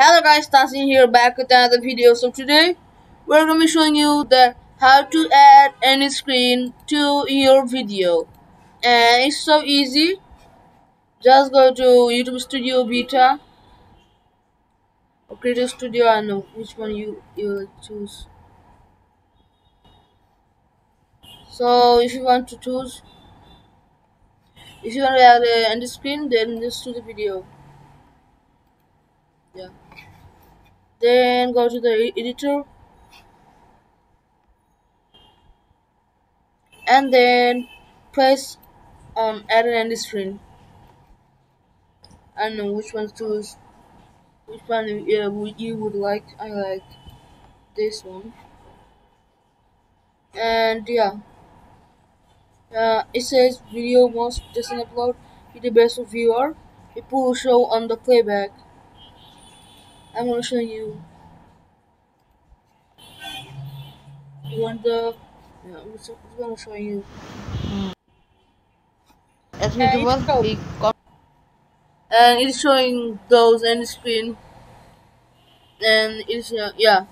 Hello guys, Tasin here back with another video. So today we're gonna be showing you the how to add any screen to your video, and it's so easy. Just go to YouTube Studio Beta or Creative Studio. I know which one you choose. So if you want to choose, if you want to add a end screen, then just to the video. Yeah. Then go to the editor and then press on add an end screen. I don't know which one to choose. Which one you would like? I like this one. And yeah, it says video must just upload to the best of viewer. It will show on the playback. I'm gonna show you. You want the? Yeah, I'm just gonna show you. As usual, And it's showing those on the screen, and it's yeah,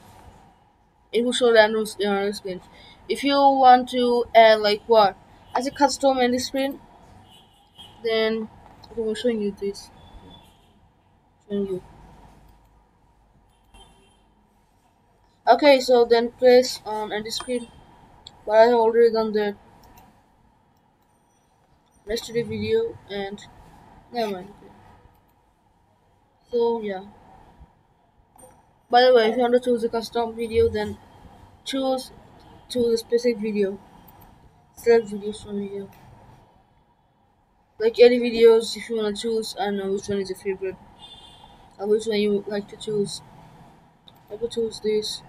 it will show that on the screen. If you want to add like what as a custom on the screen, then I'm showing you this. Showing you. Okay, so then press on end screen. But I have already done that yesterday video and never mind. So yeah. By the way, if you want to choose a custom video, then choose a specific video. Select videos from here. Like any videos, if you want to choose, I don't know which one is your favorite, or which one you would like to choose. I could choose this.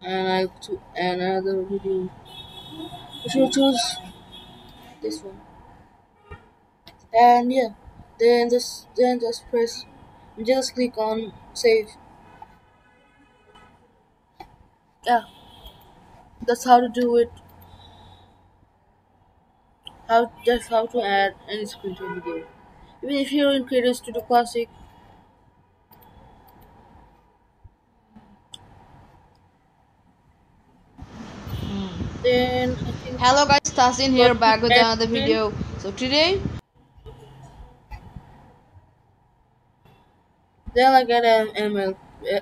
And I to another video. You should choose this one. And yeah, then just press, just click on save. Yeah, that's how to do it. How to add any screen to a video. Even if you're in Creative Studio Classic, then I think hello guys, Tasin go here to back with add another screen, video. So today, then I get an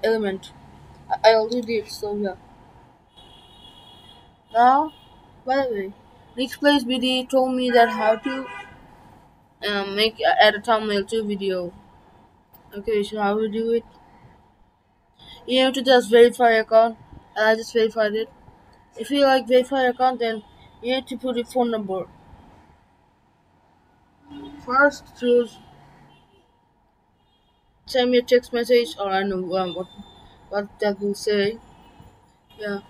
element. I already did, so yeah. Now, by the way, Nick's Place BD told me that how to make add a thumbnail to a video. Okay, so how we do it? You have to just verify your account, and I just verified it. If you like verify your account, then you have to put your phone number. First, choose send me a text message, or I know what that will say. Yeah,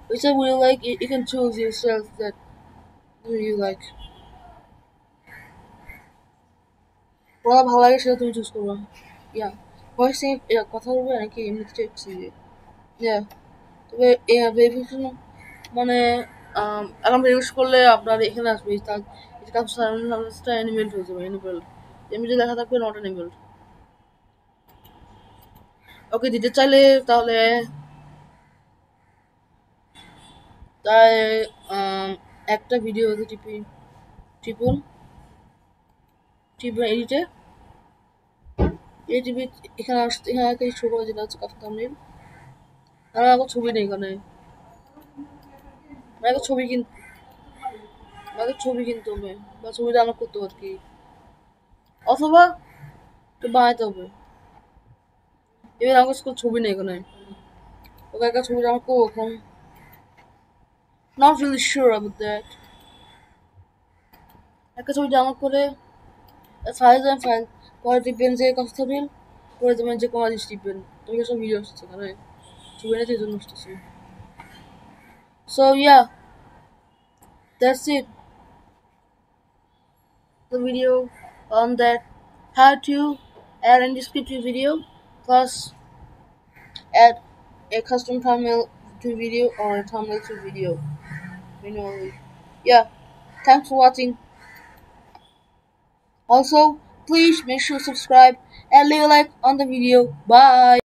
whichever you like, you can choose yourself that who you like. ওরা ভালো লাগে সেটা তুমি choose করবা ইয়া ভয়েসে কথা বলবে নাকি এমনিতে টেক্সট দিবে ইয়া তবে ভেরিফিকেশন মানে এখন ভেরিফিকেশন করলে আপনার এখানে আসবে তার কাজটা অ্যানিমেল হয়ে যাবে অ্যানিমেল এমনি যে লেখা থাকবে নট অ্যানিমেল ওকে দিতে চাইলে তাহলে তাই একটা ভিডিও টিপুন টিপুন এডিটে টিভি এখানে আসতে এখানে একটা শো করে যেটা হচ্ছে কথা থামনেল আমার এখন ছবি নেই এখানে আমাকে ছবি কিনতে হবে বা ছবি ডাউনলোড করতে হবে আর কি অথবা তো বানাইতে হবে এবার আমার কাছে ছবি নেই এখানে ওকে একটা ছবি ডাউনলোড করবো এখন not really sure about that একটা ছবি ডাউনলোড করে ফাইল পরে টিপবেন যে কথা থামনেল পরে দেবেন যে কোনো জিনিস টিপবেন তুমি সব ভিডিও আসছে এখানে ছবি না সেই জন্য আসতেছে so yeah that's it the video on that how to add and descriptive video plus add a custom thumbnail to video or a thumbnail to video manually. Yeah, thanks for watching. Also, please make sure to subscribe and leave a like on the video. Bye.